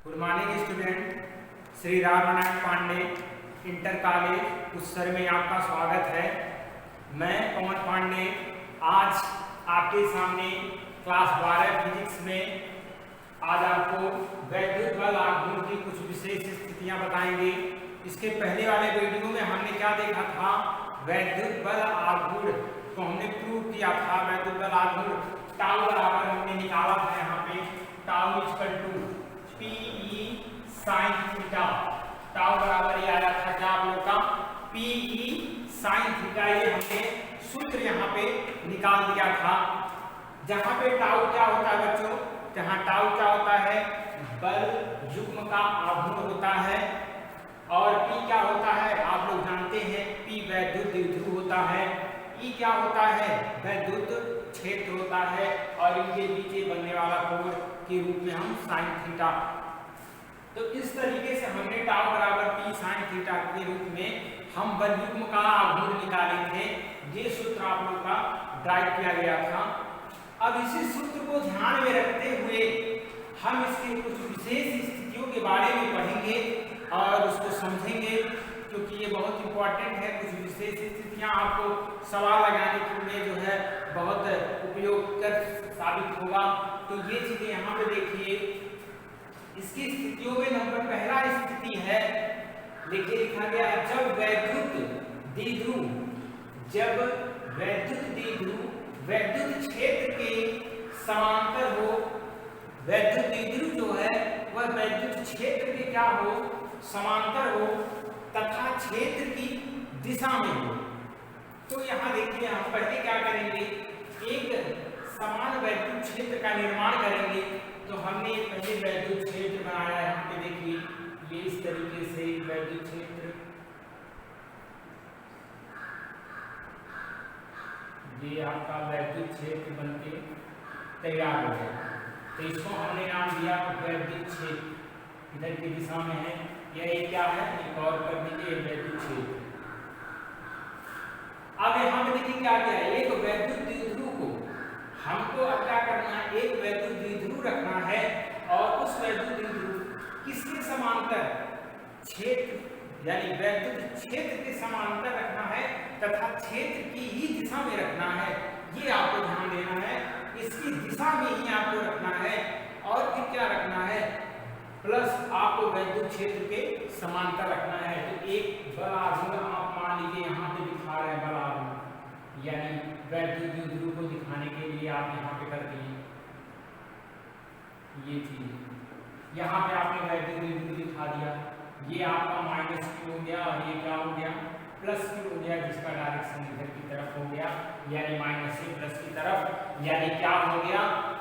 Good morning student. Shri Ramnarayan Pandey inter college उससर में आपका स्वागत है। मैं पवन पांडे आज आपके सामने क्लास 12 फिजिक्स में आज आपको वैद्युत बल आघूर्ण की कुछ विशेष स्थितियां बताएंगे। इसके पहले वाले वीडियो में हमने क्या देखा था, वैद्युत बल आघूर्ण को हमने प्रूव किया था। वैद्युत बल आघूर्ण टाउ बराबर हमने निकाला था, यहाँ पे tau equal to pi sine theta. Tau बराबर ये आया था क्या आप लोग का, पीई साइन थीटा। ये हमने सूत्र यहाँ पे निकाल दिया था। जहाँ पे टाउ क्या होता है बच्चों, जहाँ टाउ क्या होता है, बल युग्म का आघूर्ण होता है। और पी क्या होता है आप लोग जानते हैं, पी वैद्युत द्विध्रुव होता है। ई क्या होता है, वैद्युत क्षेत्र होता है। और इनके बीच बनने वाला कोण के रूप में हम साइन थीटा। तो इस तरीके से हमने टाउ बराबर पी साइन थीटा के रूप में हम बल युग्म का आघूर्ण निकाले थे। ये सूत्र आप लोग का ड्राइव किया गया था। अब इसी सूत्र को ध्यान में रखते हुए हम इसके कुछ विशेष स्थितियों के बारे में पढ़ेंगे और उसको समझेंगे, क्योंकि ये बहुत इंपॉर्टेंट है। कुछ विशेष स्थितियां आपको सवाल लगाने के लिए जो है बहुत उपयोगकर साबित होगा। तो ये चीजें यहाँ पे देखिए, इसकी स्थितियों में नंबर पहला स्थिति है, देखिए लिखा गया है, जब वैद्युत द्विध्रुव वैद्युत क्षेत्र के समांतर हो। वैद्युत द्विध्रुव जो है वह वैद्युत क्षेत्र के क्या हो, समांतर हो तथा क्षेत्र की दिशा में हो। तो यहाँ देखिए हम पहले क्या करेंगे, एक समान वैद्युत क्षेत्र का निर्माण करेंगे। तो हमने पहले वैद्युत क्षेत्र बनाया है, यहाँ पे देखिए ये इस तरीके से वैद्युत क्षेत्र, ये आपका वैद्युत क्षेत्र बनके तैयार हो गया। तो इसको हमने नाम दिया वैद्युत क्षेत्र। इधर की दिशा में है, यह क्या है, एक और कर दीजिए वैद्युत क्षेत्र। अब यहाँ पे देखिए क्या क्या है, एक वैद्युत द्विध्रुव को हमको अब क्या करना है, एक वैद्युत द्विध्रुव रखना है और उस वैद्युत द्विध्रुव किसके समांतर, क्षेत्र यानी वैद्युत क्षेत्र के समांतर रखना है तथा क्षेत्र की ही दिशा में रखना है। ये आपको ध्यान देना है, इसकी दिशा में ही आपको रखना है। और फिर क्या रखना है, प्लस आपको वैद्युत क्षेत्र के समांतर रखना है। तो एक बल आघूर्ण आप मान लीजिए यहाँ पे दिखा रहे हैं, बल आघूर्ण यानी वैद्युत द्विध्रुव को दिखाने के लिए आप यहाँ पे कर दिए ये चीज, यहाँ पे आपने वैद्युत द्विध्रुव दिखा दिया। ये आपका माइनस क्यू हो गया और ये क्या हो गया, प्लस क्यू हो गया, जिसका डायरेक्शन इधर की तरफ हो गया, यानी माइनस से प्लस की तरफ। यानी क्या हो गया,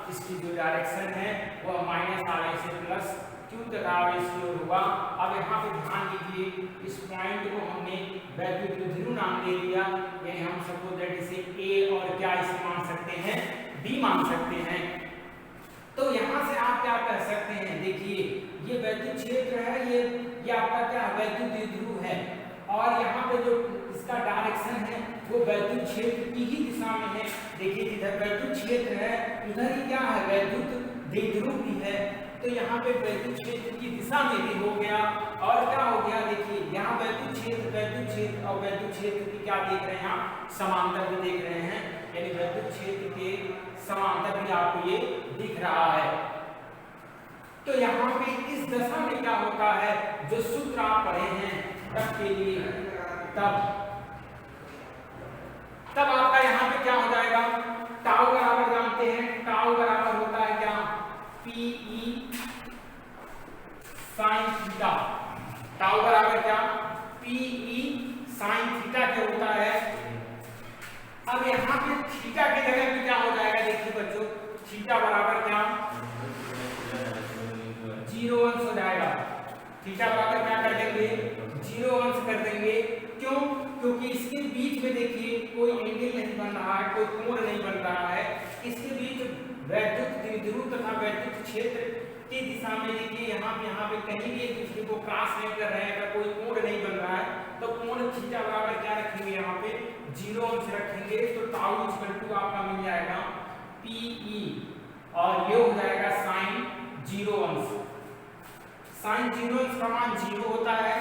इसकी जो डायरेक्शन है वह माइनस आगे से प्लस क्यू तक आगे की ओर होगा। अब यहाँ पे ध्यान दीजिए, इस पॉइंट को हमने वैद्युत द्विध्रुव नाम दे दिया। यानी हम सपोज दैट इसे ए और क्या इसे मान सकते हैं, बी मान सकते हैं। तो यहाँ से आप क्या कर सकते हैं, देखिए ये वैद्युत क्षेत्र है, ये आपका क्या वैद्युत द्विध्रुव है। और यहाँ पे जो इसका डायरेक्शन है वो वैद्युत क्षेत्र की ही दिशा में है। देखिए इधर वैद्युत क्षेत्र है, इधर ही क्या है, वैद्युत द्विध्रुव भी है। तो यहाँ पे वैद्युत क्षेत्र की दिशा में भी हो गया। और क्या हो गया, देखिए यहाँ वैद्युत क्षेत्र और वैद्युत क्षेत्र की क्या देख रहे हैं आप, समांतर भी देख रहे हैं। यानी वैद्युत क्षेत्र के समांतर भी आपको ये दिख रहा है। तो यहाँ पे इस दशा में क्या होता है, जो सूत्र आप पढ़े हैं तब के लिए, तब आपका यहाँ पे क्या हो जाएगा, टाउ बराबर जानते हैं, टाउ बराबर होता है क्या, पीई साइन थीटा। टाउ बराबर क्या, पीई साइन थीटा क्या होता है। अब यहाँ पे थीटा की जगह पे क्या हो जाएगा, देखिए बच्चों, थीटा बराबर क्या, 0 अंश हो जाएगा। थीटा बराबर क्या कर देंगे, 0 अंश कर देंगे। क्यों, क्योंकि इसके बीच में देखिए कोई एंगल नहीं बन रहा है, कोई कोण नहीं बन रहा है। इसके बीच वैद्युत द्विध्रुव तथा वैद्युत क्षेत्र की दिशा में देखिए यहाँ पे कहीं भी एक दूसरे को क्रॉस नहीं कर रहे हैं, अगर कोई कोण नहीं बन रहा है तो कोण थीटा बराबर क्या रखेंगे, यहाँ पे 0 अंश रखेंगे। तो टाउ इक्वल टू आपका मिल जाएगा पीई और ये हो जाएगा साइन 0 अंश। साइन जीरो का मान 0 होता है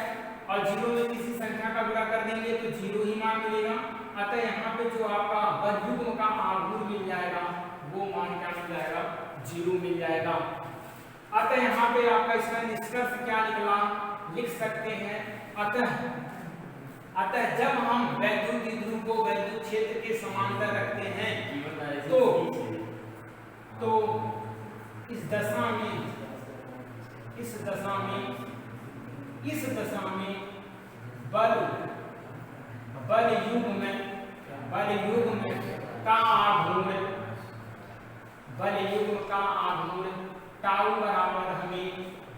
और 0 में किसी संख्या का गुणा कर देंगे तो 0 ही मान मिलेगा। अतः यहाँ पे जो आपका वर्गयुग्म का आघूर्ण मिल जाएगा वो मान क्या मिल जाएगा, 0 मिल जाएगा। अतः यहाँ पे आपका इसका निष्कर्ष क्या निकला, लिख सकते हैं अतः जब हम वैद्युत द्विध्रुव को वैद्युत क्षेत्र के समांतर रखते हैं तो इस दशा में बल युग्म का आघूर्ण टाउ बराबर हमें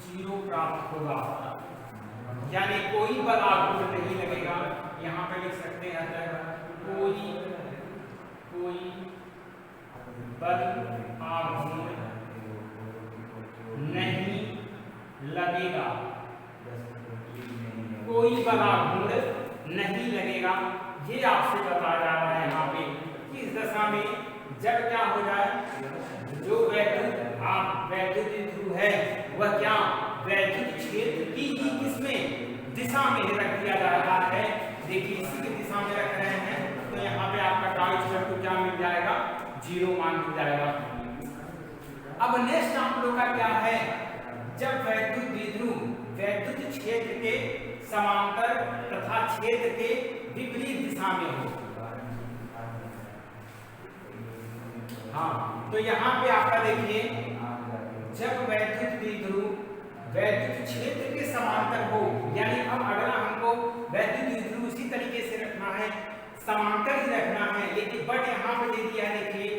0 प्राप्त होगा, यानी कोई बल आघूर्ण नहीं लगेगा। यहाँ पे लिख सकते हैं कोई बल आघूर्ण नहीं लगेगा, कोई बल आघूर्ण नहीं लगेगा। ये आपसे बताया जा रहा है यहाँ पे कि इस दशा में जब क्या हो जाए, जो वैद्युत द्विध्रुव है वह क्या वैद्युत क्षेत्र की ही किसमें दिशा में रख दिया जा रहा है। देखिए इसी की दिशा में रख रहे हैं तो यहाँ पे आपका टाउ इक्वल टू क्या मिल जाएगा, 0 मान मिल जाएगा। अब नेक्स्ट आप लोग का क्या है, जब वैद्युत द्विध्रुव वैद्युत क्षेत्र के समांतर तथा क्षेत्र के विपरीत दिशा में हो। हाँ, तो यहाँ पे आपका देखिए जब वैद्युत द्विध्रुव वैद्युत क्षेत्र के समांतर हो, यानी अब अगला हमको वैद्युत द्विध्रुव उसी तरीके से रखना है, समांतर ही रखना है, लेकिन बट यहाँ पे दे दिया है देखिए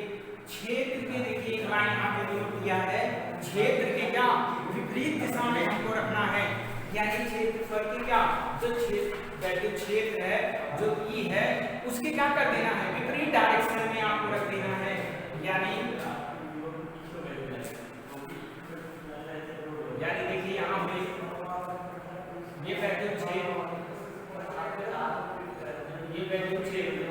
क्षेत्र के, देखिए एक लाइन यहाँ पे नोट किया है, क्षेत्र के क्या विपरीत दिशा में हमको रखना है, यानी क्षेत्रफल के क्या जो वैद्युत क्षेत्र है जो ई है उसके क्या कर देना है, विपरीत डायरेक्शन में आपको रख देना है। यानी देखिए यहाँ पे ये वैद्युत क्षेत्र ये वैद्युत क्षेत्र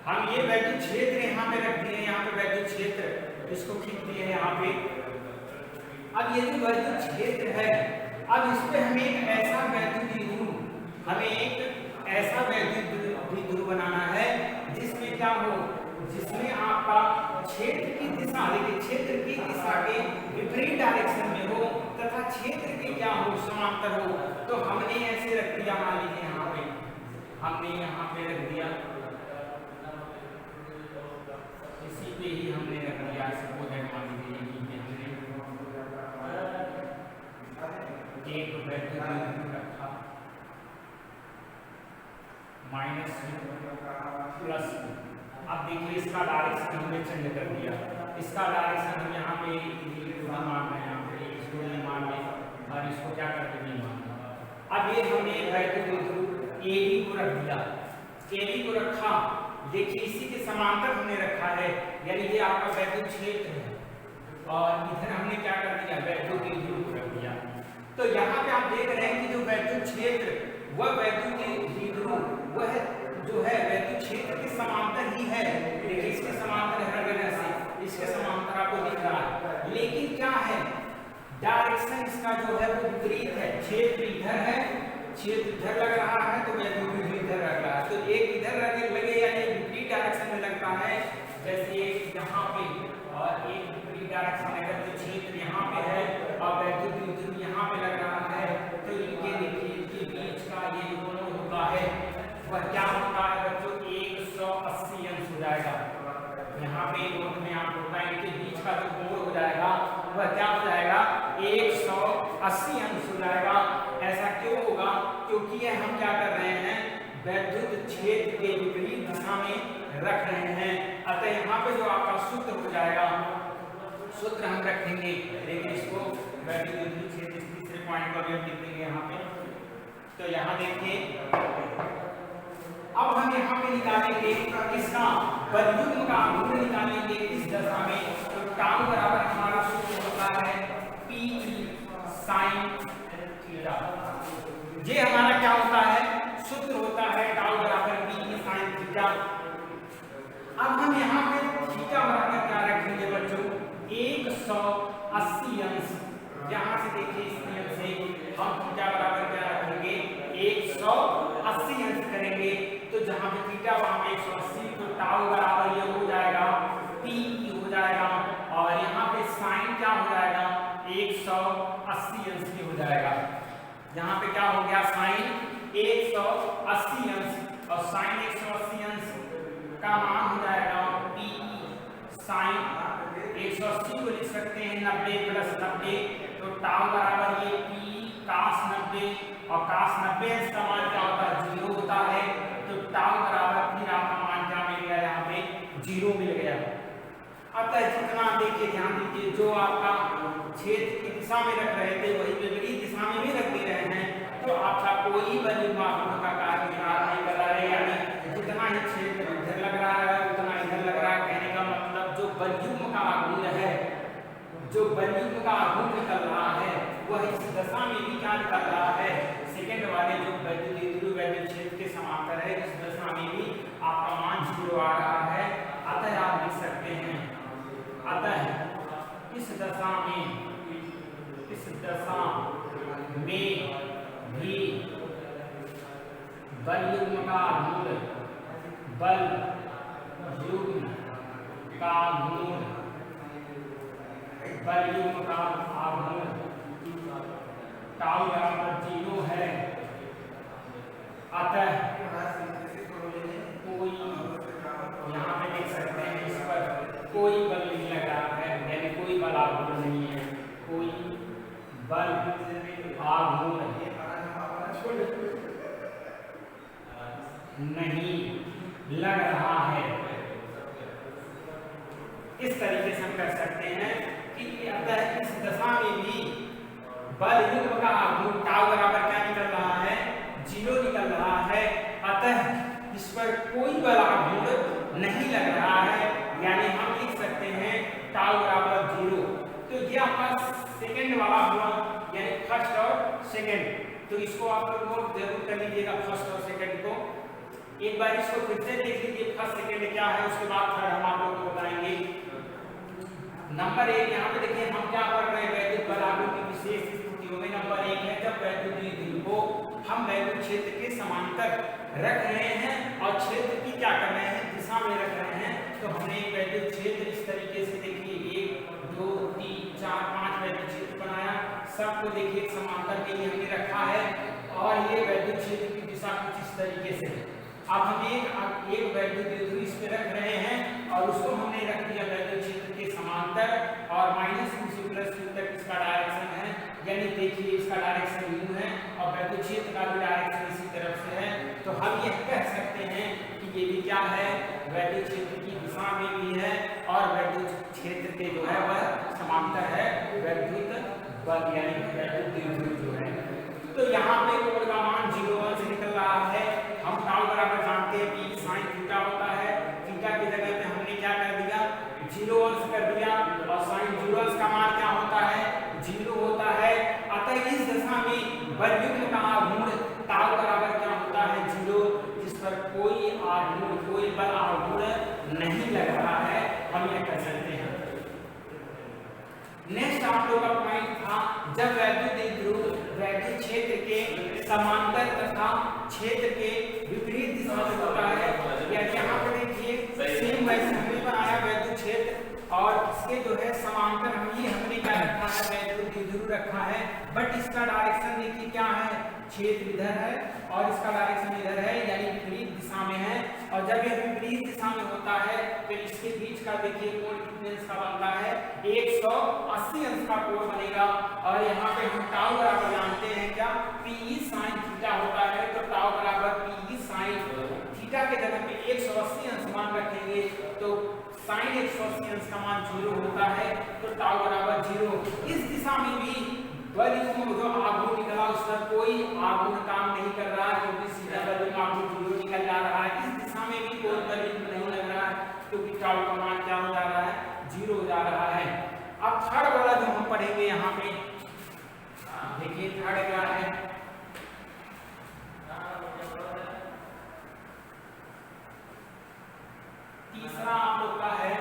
हम ये वैद्युत क्षेत्र यहाँ पे रख दिए, यहाँ पे वैद्युत क्षेत्र इसको खींच दिए यहाँ पे। अब ये जो वैद्युत क्षेत्र है, अब इस पे हमें एक ऐसा वैद्युत द्विध्रुव बनाना है जिसमें क्या हो, जिसमें आपका क्षेत्र की दिशा, देखिए क्षेत्र की दिशा के विपरीत डायरेक्शन में हो तथा क्षेत्र के क्या हो, समांतर हो। तो हमने ऐसे रख दिया, मान लीजिए यहाँ पे हमने यहाँ पे रख दिया, इसी पे ही हमने रख दिया, सपोज है मान लीजिए एक वैद्युत द्विध्रुव रखा माइनस प्लस। अब देखिए इसका डायरेक्शन हमने चेंज कर दिया, इसका डायरेक्शन हम यहाँ पे मान रहे हैं, यहाँ पे इसको नहीं मान रहे और इसको क्या करते नहीं मान रहे। अब ये हमने वैद्युत द्विध्रुव एडी को रख दिया, एडी को रखा, देखिए इसी के समांतर हमने रखा है, यानी ये आपका वैद्युत क्षेत्र है और इधर हमने क्या कर दिया, वैद्युत द्विध्रुव को रख दिया। तो यहाँ पे आप देख रहे हैं कि जो वैद्युत क्षेत्र वह वैद्युत द्विध्रुव वह जो है वैद्युत क्षेत्र के समांतर ही है, देखिए इसके समांतर हर जगह से इसके समांतर आपको दिख रहा है, लेकिन क्या है डायरेक्शन इसका जो है वो विपरीत है। क्षेत्र इधर है, क्षेत्र इधर लग रहा है तो वैद्युत द्विध्रुव इधर लग रहा है, तो एक इधर लगे या एक विपरीत डायरेक्शन में लगता है, जैसे यहाँ पे और एक विपरीत डायरेक्शन में अगर जो क्षेत्र यहाँ पे है और वैद्युत द्विध्रुव यहाँ पे लग रहा है, तो इनके देखिए इनके बीच का ये दोनों होता है वह क्या होता है बच्चों, 180 अंश हो जाएगा। यहाँ पे नोट में आप होता है इनके बीच का जो कोण हो जाएगा वह क्या हो जाएगा, 180 अंश हो जाएगा। ऐसा क्यों होगा, क्योंकि ये हम क्या कर रहे हैं, वैद्युत क्षेत्र के विपरीत दिशा में रख रहे हैं। अतः यहाँ पे जो आपका सूत्र हो जाएगा, सूत्र हम रखेंगे, लेकिन इसको वैद्युत द्विध्रुव क्षेत्र तीसरे पॉइंट पर भी लिख देंगे यहाँ पे। तो यहाँ देखिए अब हम यहाँ पे निकालेंगे किसका, वर्गयुग्म का आघूर्ण निकालेंगे इस दशा में। तो टाउ बराबर हमारा सूत्र होता है P sin थीटा। ये हमारा क्या होता है, सूत्र होता है टाउ बराबर P sin थीटा। यहाँ से देखिए इस नियम से हम थीटा बराबर क्या रखेंगे 180 अंश करेंगे, तो जहाँ पे थीटा वहाँ पे 180, तो टाउ बराबर ये हो जाएगा पी हो जाएगा, और यहाँ पे साइन क्या हो जाएगा 180 अंश की हो जाएगा। यहाँ पे क्या हो गया साइन 180 अंश, और साइन 180 अंश का मान हो जाएगा पी साइन 180 को लिख सकते हैं 90 प्लस 90, तो टाउ बराबर ये पी कास 90, और कास 90 अंश का मान क्या होता है 0 होता है, तो टाउ बराबर फिर आपका मान क्या मिल गया यहाँ पे 0 मिल गया। अतः जितना देखिए ध्यान दीजिए जो आपका क्षेत्र की दिशा में रख रहे थे वही विपरीत दिशा में भी रख दे रहे हैं, तो आपका कोई बलयुग्म आघूर्ण का कार्य नहीं कर रहा है, यानी जितना ही क्षेत्र इधर लग रहा है उतना इधर लग रहा है। कहने का मतलब जो बलयुग्म का आघूर्ण है, जो बलयुग्म का आघूर्ण निकल रहा है वह इस दशा में भी क्या निकल रहा है, सेकंड वाले जो वैद्युत क्षेत्र के समांतर है इस दशा में भी आपका मान 0 आ रहा है। अतः आप लिख सकते हैं, अतः इस दशा में भी बलयुग्म का आघूर्ण टाउ बराबर 0 है। अतः कोई यहाँ पे देख सकते हैं इस पर कोई बल नहीं लग रहा है, यानी कोई बल आघूर्ण नहीं है, कोई बल आघूर्ण नहीं लग रहा है। इस तरीके से हम कह सकते हैं कि अतः इस दशा में भी बलयुग्म का आघूर्ण टाउ बराबर क्या निकल रहा है 0 निकल रहा है। अतः इस पर कोई बल आघूर्ण नहीं लग रहा है, यानी हम लिख सकते हैं टाउ बराबर 0। तो ये आपका सेकंड वाला हुआ, यानी फर्स्ट और सेकंड। तो इसको आप लोग नोट जरूर कर लीजिएगा फर्स्ट और सेकंड को। एक बार इसको फिर से देख लीजिए फर्स्ट सेकंड क्या है, उसके बाद थर्ड हम आप लोगों को बताएंगे। नंबर 1 यहाँ पे देखिए हम क्या कर रहे हैं वैद्युत बल आघूर्ण की विशेष स्थितियों में नंबर 1 है जब वैद्युत द्विध्रुव को हम वैद्युत क्षेत्र के समांतर रख रहे हैं और क्षेत्र की क्या कर रहे हैं दिशा में रख रहे हैं। तो हमने एक वैद्युत क्षेत्र इस तरीके से देखिए 1 2 3 4 5 वैद्युत क्षेत्र बनाया, सबको देखिए समांतर के लिए हमने रखा है, और ये वैद्युत क्षेत्र की दिशा कुछ इस तरीके से। अब हम एक वैद्युत द्विध्रुव इस पे रख रहे हैं और उसको हमने रख दिया वैद्युत क्षेत्र के समांतर, और -q से +q तक इसका डायरेक्शन है, यानी देखिए इसका डायरेक्शन u है और वैद्युत क्षेत्र का भी डायरेक्शन इसी तरफ से है। तो हम यह कह सकते हैं कि ये भी क्या है वैद्युत क्षेत्र की दिशा में भी है और वैद्युत क्षेत्र के जो है वह समांतर है वैद्युत बल, यानी वैद्युत द्विध्रुव जो है। तो यहाँ पे कोण का मान 0 से निकल रहा है। हम टाउ बराबर जानते हैं पी साइन थीटा होता है, थीटा की जगह पे हमने क्या कर दिया 0 अंश कर दिया, और साइन 0 अंश का मान क्या होता है 0 होता है। अतः इस दशा में बलयुग्म का आघूर्ण टाउ बराबर क्या होता है 0, जिस पर कोई बल आघूर्ण नहीं लग रहा है, हम यह कह सकते हैं। नेक्स्ट आप लोग का पॉइंट था जब वैद्युत द्विध्रुव वैद्युत क्षेत्र के समांतर तथा क्षेत्र के विपरीत दिशा में होता है। यहाँ पर देखिए सेम वैसे हमने बनाया वैद्युत क्षेत्र और इसके जो है समांतर हमने क्या रखा है वैद्युत द्विध्रुव रखा है, बट इसका डायरेक्शन देखिए क्या है क्षेत्र इधर है और इसका डायरेक्शन इधर है, यानी विपरीत दिशा में है। और जब यह विपरीत दिशा में होता है तो इसके बीच का देखिए कोण कितने अंश का बनता है 180 अंश का कोण बनेगा। और यहाँ पे हम टाउ बराबर जानते हैं क्या पी साइन थीटा होता है, तो टाउ बराबर पी साइन थीटा के जगह पे 180 अंश मान रखेंगे, तो साइन 180 अंश का मान 0 होता है, तो टाउ बराबर 0। इस दिशा में भी बलयुग्म जो आघूर्ण निकला उस पर कोई आघूर्ण काम नहीं कर रहा है, क्योंकि सीधा बलयुग्म आघूर्ण 0 निकल जा रहा है। इस दिशा में भी कोई बलयुग्म नहीं लग रहा है, क्योंकि टाउ का मान क्या हो जा रहा है 0 हो जा रहा है। अब थर्ड वाला जो हम पढ़ेंगे यहाँ पे देखिए थर्ड क्या है, तीसरा आप लोग का है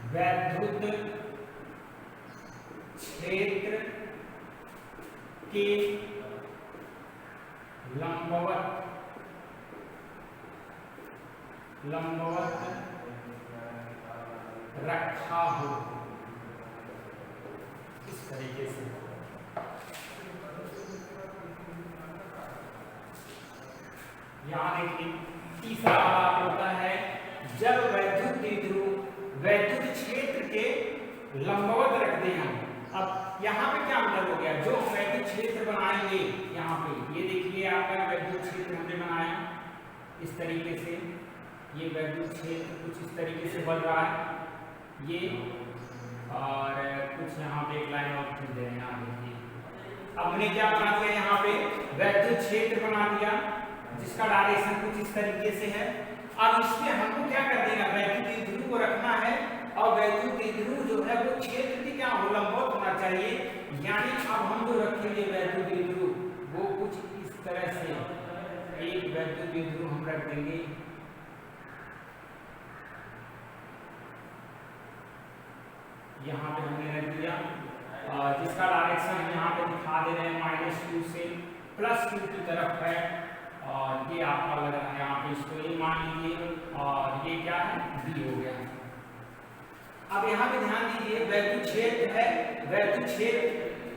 वैद्युत क्षेत्र के लंबवत रखा हो, इस तरीके से। यहाँ देखिए तीसरा वाला होता है जब वैद्युत द्विध्रुव वैद्युत क्षेत्र के लंबवत रखते हैं। अब यहाँ पे क्या मतलब हो गया, जो वैद्युत क्षेत्र बनाएंगे यहाँ पे, ये देखिए आपका वैद्युत क्षेत्र हमने बनाया इस तरीके से, ये वैद्युत क्षेत्र कुछ इस तरीके से बन रहा है ये, और कुछ यहाँ पे एक लाइन और खींच दे रहे हैं। देखिए अब हमने क्या बना दिया, यहाँ पे वैद्युत क्षेत्र बना दिया जिसका डायरेक्शन कुछ इस तरीके से है। अब इसमें हमको क्या कर देना, वैद्युत द्विध्रुव को रखना है और वैद्युत द्विध्रुव जो है वो क्षेत्र की क्या हो, लंबवत होना चाहिए। यानी अब हम जो रखेंगे वैद्युत द्विध्रुव वो कुछ इस तरह से, एक वैद्युत द्विध्रुव हम रख देंगे यहाँ पे हमने रख दिया, जिसका डायरेक्शन यहाँ पे दिखा दे रहे हैं -q से +q की तरफ है, और ये आपका लग रहा है यहाँ पे, इसको ये मान लीजिए, और ये क्या है b हो गया। अब यहाँ पे ध्यान दीजिए वैद्युत क्षेत्र है, वैद्युत क्षेत्र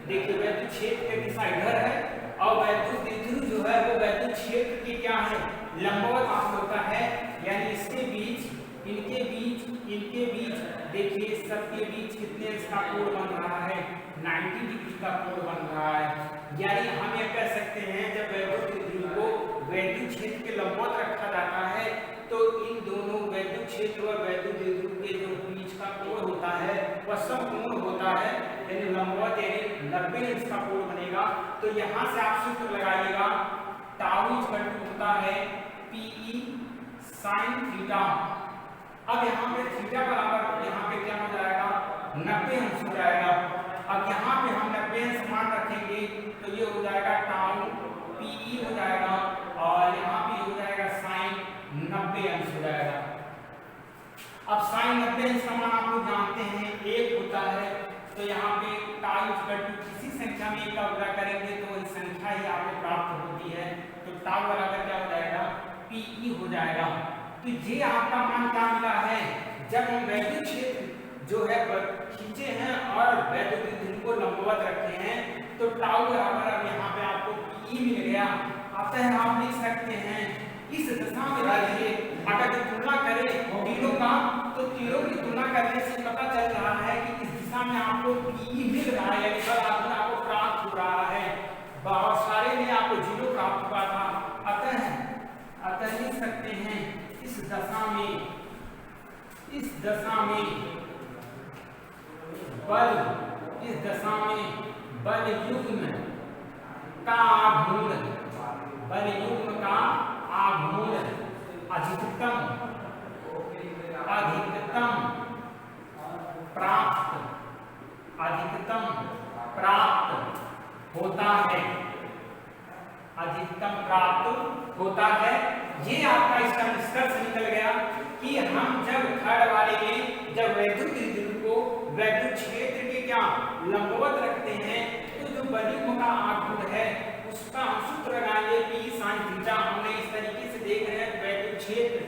देखिए वैद्युत क्षेत्र का दिशा इधर है और वैद्युत द्विध्रुव जो है वो वैद्युत क्षेत्र की क्या है, लंबवत होता है। यानी इसके बीच इनके बीच देखिए सबके बीच कितने इसका कोण बन रहा है, 90 डिग्री का कोण बन रहा है। यानी हम ये कह सकते हैं जब वैद्युत द्विध्रुव को वैद्युत क्षेत्र के लंबवत रखा जाता है तो इन दोनों वैद्युत क्षेत्र और वैद्युत द्विध्रुव के जो बीच का कोण होता है वह समकोण होता है, यानी लंबवत, यानी 90 अंश का कोण बनेगा। तो यहाँ से आप सूत्र लगाइएगा, टाउ होता है PE sin थीटा। अब यहाँ पे थीटा बराबर यहाँ पे क्या हो जाएगा, 90 अंश हो जाएगा। अब यहाँ पे हम 90 अंश मान रखेंगे तो ये हो जाएगा टाउ PE हो जाएगा, और यहाँ पे हो जाएगा साइन 90 अंश हो जाएगा। अब साइन 90 अंश का मान आप लोग जानते हैं 1 होता है, तो यहाँ पे टाउ किसी संख्या में 1 का गुणा करेंगे तो वही संख्या ही आपको प्राप्त होती है। तो टाउ बराबर क्या हो जाएगा, PE हो जाएगा। तो ये आपका मान क्या मिला है, जब हम वैद्युत क्षेत्र जो है खींचे हैं और वैद्युत द्विध्रुव को लंबवत रखे हैं तो टाउ बराबर अब यहाँ पे आपको PE मिल गया। अतः आप लिख सकते हैं इस दशा में देखिए अगर तुलना करें तीनों का तो तीनों की तुलना करने से पता चल रहा है कि इस दिशा में आपको PE मिल रहा है, यानी बल आघूर्ण आपको प्राप्त हो रहा है। बहुत सारे में आपको 0 प्राप्त हुआ था। अतः लिख सकते हैं इस दशा में बल युग्म का आघूर्ण अधिकतम प्राप्त होता है। ये आपका इसका निष्कर्ष निकल गया कि हम जब थर्ड वाले में जब वैद्युत द्विध्रुव को वैद्युत क्षेत्र के क्या लंबवत रखते हैं तो जो बलयुग्म का आघूर्ण है उसका हम सूत्र लगाएंगे P sin थीटा। हमने इस तरीके से देख रहे हैं वैद्युत क्षेत्र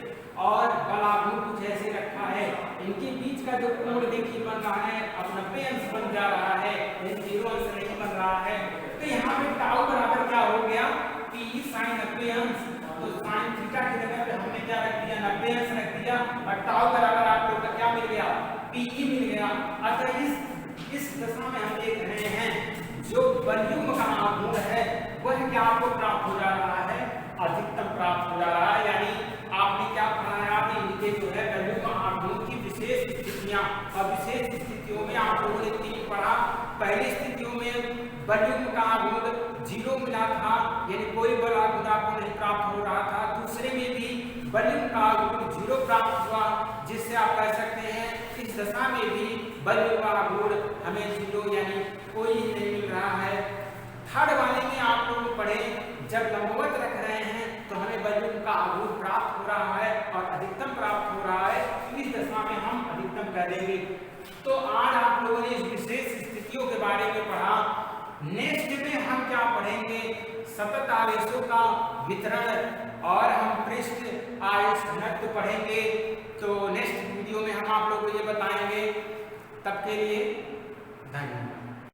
और बल आघूर्ण कुछ ऐसे रखा है, इनके बीच का जो कोण देखिए बन रहा है अब 90 अंश बन जा रहा है, 0 अंश नहीं बन रहा है। तो यहाँ पे टाउ बराबर क्या हो गया, P sin 90 अंश। तो sin थीटा की जगह पे हमने क्या रख दिया, 90 अंश रख दिया, और टाउ बराबर आप लोग का क्या मिल गया, PE मिल गया। अतः इस दशा में हम देख रहे हैं जो बलयुग्म का आघूर्ण है वह क्या आपको प्राप्त हो जा रहा है, अधिकतम प्राप्त हो जा रहा है। यानी आपने क्या पढ़ाया कि इनके जो है बलयुग्म आघूर्ण की विशेष स्थितियां और विशेष स्थितियों में आप लोगों ने 3 पढ़ा। पहली स्थितियों में बलयुग्म का आघूर्ण 0 मिला था, यानी कोई बल आघूर्ण आपको नहीं प्राप्त हो रहा था। दूसरे में भी बलयुग्म का आघूर्ण 0 प्राप्त हुआ, जिससे आप कह सकते हैं इस दशा में भी बलयुग्म का आघूर्ण हमें 0 यानी कोई नहीं मिल रहा है। थर्ड वाले में आप लोग पढ़े जब लंबवत रख रहे हैं तो हमें बलयुग्म का आघूर्ण प्राप्त हो रहा है और अधिकतम प्राप्त हो रहा है। इस दशा में हम अधिकतम कह कर देंगे। तो आज आप लोगों ने इस विशेष स्थितियों के बारे में पढ़ा। नेक्स्ट में हम क्या पढ़ेंगे, सतत आवेशों का वितरण और हम पृष्ठ आवेश घनत्व पढ़ेंगे। तो नेक्स्ट वीडियो में हम आप लोगों को ये बताएंगे। तब के लिए धन्यवाद।